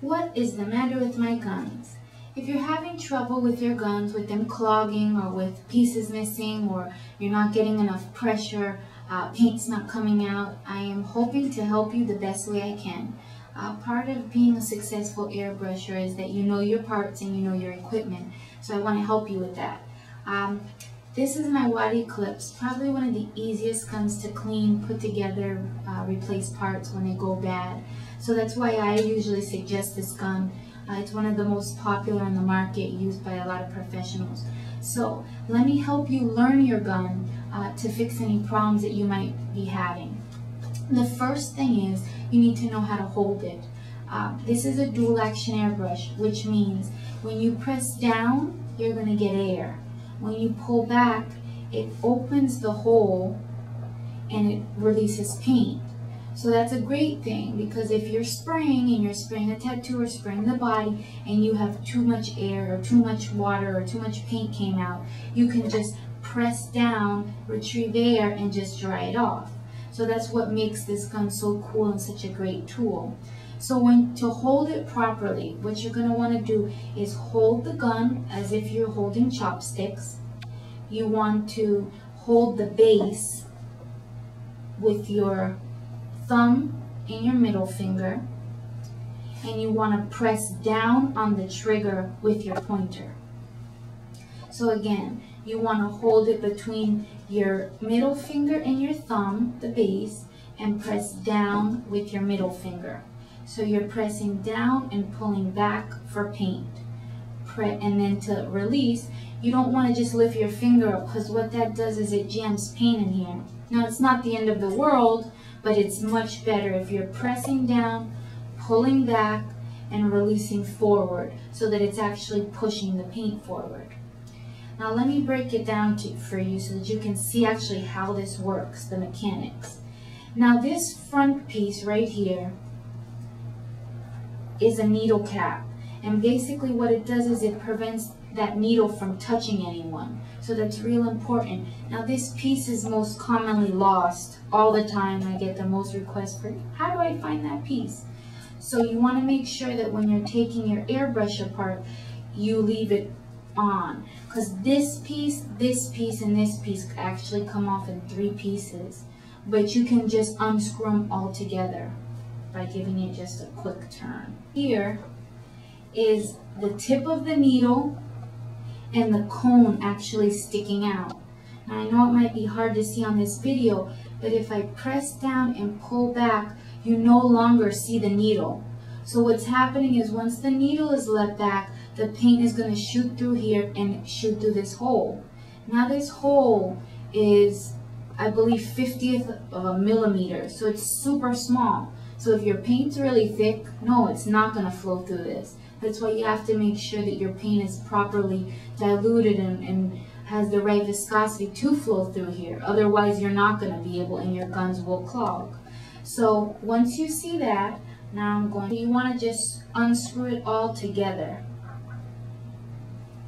What is the matter with my guns? If you're having trouble with your guns, with them clogging or with pieces missing or you're not getting enough pressure, paint's not coming out, I am hoping to help you the best way I can. Part of being a successful airbrusher is that you know your parts and you know your equipment, so I want to help you with that. This is my Wad Eclipse, probably one of the easiest guns to clean, put together, replace parts when they go bad. So that's why I usually suggest this gun. It's one of the most popular on the market, used by a lot of professionals. So let me help you learn your gun to fix any problems that you might be having. The first thing is you need to know how to hold it. This is a dual action airbrush, which means when you press down, you're going to get air. When you pull back, it opens the hole and it releases paint. So that's a great thing, because if you're spraying and you're spraying a tattoo or spraying the body and you have too much air or too much water or too much paint came out, you can just press down, retrieve air, and just dry it off. So that's what makes this gun so cool and such a great tool. So to hold it properly, what you're going to want to do is hold the gun as if you're holding chopsticks. You want to hold the base with your thumb and your middle finger, and you want to press down on the trigger with your pointer. So again, you want to hold it between your middle finger and your thumb, the base, and press down with your middle finger. So you're pressing down and pulling back for paint. And then to release, you don't want to just lift your finger up, because what that does is it jams paint in here. Now, it's not the end of the world, but it's much better if you're pressing down, pulling back, and releasing forward, so that it's actually pushing the paint forward. Now let me break it down for you so that you can see actually how this works, the mechanics. Now this front piece right here is a needle cap, and basically what it does is it prevents that needle from touching anyone. So that's real important. Now this piece is most commonly lost all the time. I get the most requests for, how do I find that piece? So you want to make sure that when you're taking your airbrush apart, you leave it on, because this piece, and this piece actually come off in 3 pieces, but you can just unscrew them all together by giving it just a quick turn. Here is the tip of the needle and the cone actually sticking out. Now I know it might be hard to see on this video, but if I press down and pull back, you no longer see the needle. So what's happening is once the needle is let back, the paint is going to shoot through here and shoot through this hole. Now this hole is, I believe, 50th of a millimeter, so it's super small. So if your paint's really thick, no, it's not going to flow through this. That's why you have to make sure that your paint is properly diluted and has the right viscosity to flow through here. Otherwise, you're not going to be able, and your guns will clog. So once you see that, now you want to just unscrew it all together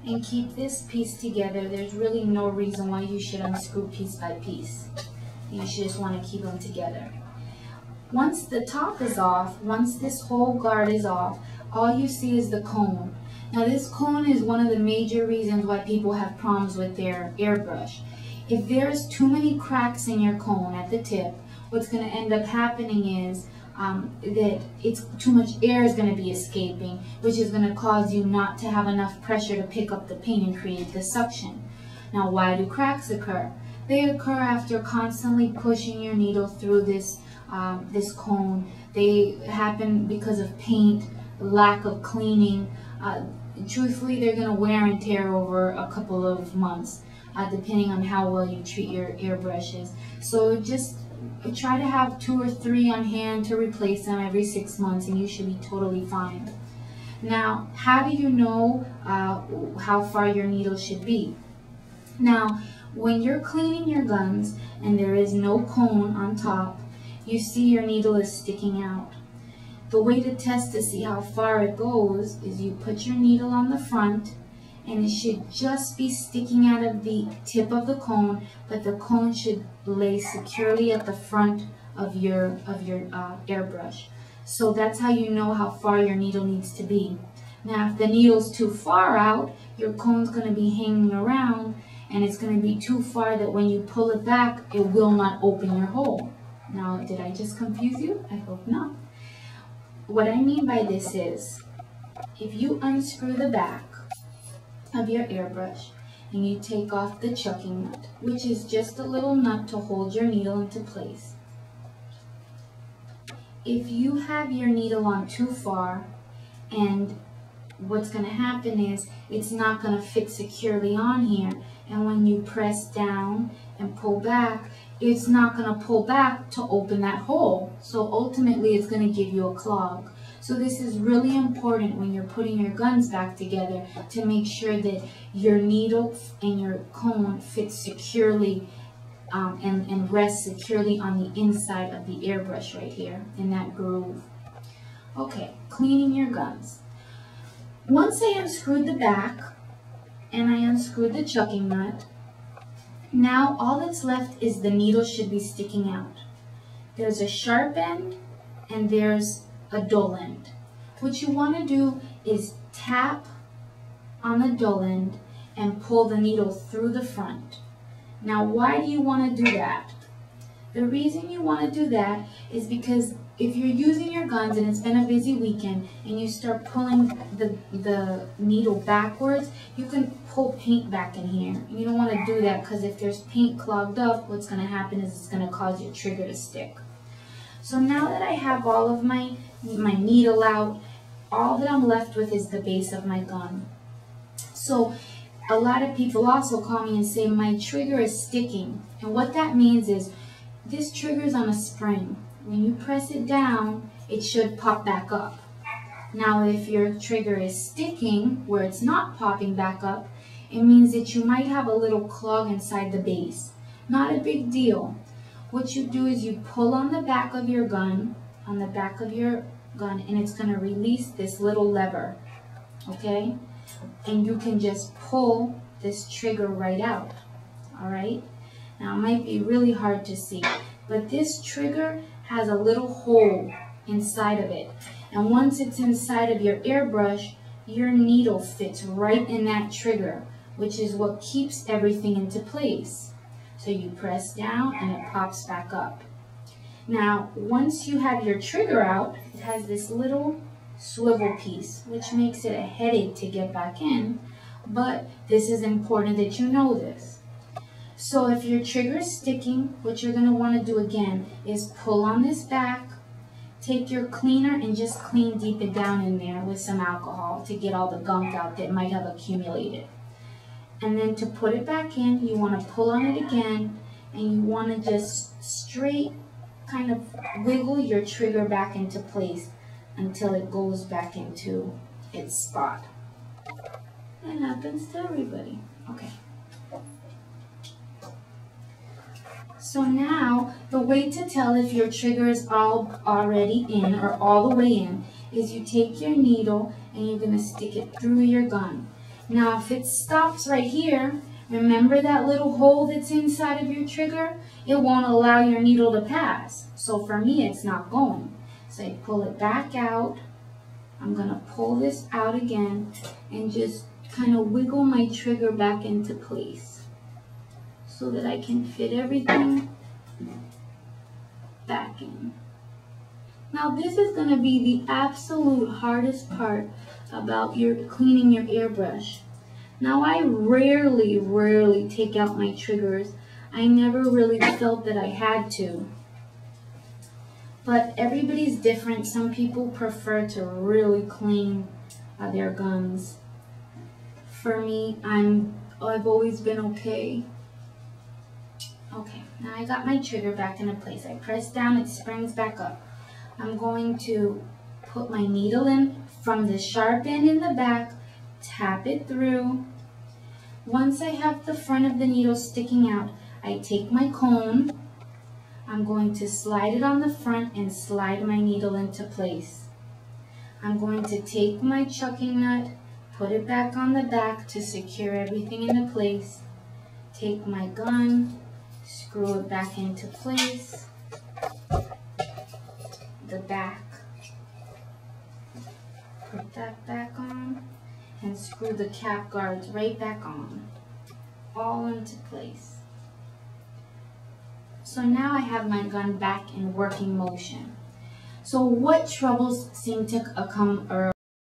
and keep this piece together. There's really no reason why you should unscrew piece by piece. You should just want to keep them together. Once the top is off, once this whole guard is off, all you see is the cone. Now this cone is one of the major reasons why people have problems with their airbrush. If there's too many cracks in your cone at the tip, what's going to end up happening is that it's too much air is going to be escaping, which is going to cause you not to have enough pressure to pick up the paint and create the suction. Now why do cracks occur? They occur after constantly pushing your needle through this cone. They happen because of paint, lack of cleaning. Truthfully, they're going to wear and tear over a couple of months, depending on how well you treat your airbrushes. So just try to have 2 or 3 on hand to replace them every 6 months, and you should be totally fine. Now, how do you know how far your needle should be? Now, when you're cleaning your guns and there is no cone on top, you see your needle is sticking out. The way to test to see how far it goes is you put your needle on the front, and it should just be sticking out of the tip of the cone, but the cone should lay securely at the front of your airbrush. So that's how you know how far your needle needs to be. Now, if the needle's too far out, your cone's going to be hanging around, and it's going to be too far that when you pull it back, it will not open your hole. Now, did I just confuse you? I hope not. What I mean by this is, if you unscrew the back of your airbrush and you take off the chucking nut, which is just a little nut to hold your needle into place. If you have your needle on too far, and what's going to happen is it's not going to fit securely on here, and when you press down and pull back, it's not going to pull back to open that hole. So ultimately it's going to give you a clog. So this is really important when you're putting your guns back together, to make sure that your needle and your cone fit securely and rest securely on the inside of the airbrush right here in that groove. Okay, cleaning your guns. Once I unscrewed the back and I unscrewed the chucking nut, now all that's left is the needle should be sticking out. There's a sharp end and there's a dull end. What you want to do is tap on the dull end and pull the needle through the front. Now, why do you want to do that? The reason you want to do that is because if you're using your guns and it's been a busy weekend and you start pulling the needle backwards, you can pull paint back in here. You don't want to do that, because if there's paint clogged up, what's going to happen is it's going to cause your trigger to stick. So now that I have all of my needle out, all that I'm left with is the base of my gun. So a lot of people also call me and say my trigger is sticking. And what that means is this trigger is on a spring. When you press it down, it should pop back up. Now, if your trigger is sticking where it's not popping back up, it means that you might have a little clog inside the base. Not a big deal. What you do is you pull on the back of your gun, and it's going to release this little lever, okay? And you can just pull this trigger right out, all right? Now, it might be really hard to see, but this trigger has a little hole inside of it. And once it's inside of your airbrush, your needle fits right in that trigger, which is what keeps everything into place. So you press down and it pops back up. Now, once you have your trigger out, it has this little swivel piece, which makes it a headache to get back in, but this is important that you know this. So if your trigger is sticking, what you're going to want to do again is pull on this back, take your cleaner and just clean deep it down in there with some alcohol to get all the gunk out that might have accumulated. And then to put it back in, you want to pull on it again, and you want to just straight kind of wiggle your trigger back into place until it goes back into its spot. That happens to everybody. Okay. So now, the way to tell if your trigger is already in or all the way in is you take your needle and you're going to stick it through your gun. Now, if it stops right here, remember that little hole that's inside of your trigger? It won't allow your needle to pass. So for me, it's not going. So I pull it back out. I'm going to pull this out again and just kind of wiggle my trigger back into place so that I can fit everything back in. Now this is going to be the absolute hardest part about cleaning your airbrush. Now I rarely take out my triggers. I never really felt that I had to. But everybody's different. Some people prefer to really clean their guns. For me, I've always been okay. Okay, now I got my trigger back into place. I press down, it springs back up. I'm going to put my needle in from the sharp end in the back, tap it through. Once I have the front of the needle sticking out, I take my cone. I'm going to slide it on the front and slide my needle into place. I'm going to take my chucking nut, put it back on the back to secure everything into place. Take my gun, screw it back into place. The back Put that back on and screw the cap guards right back on, all into place. So now I have my gun back in working motion. So what troubles seem to come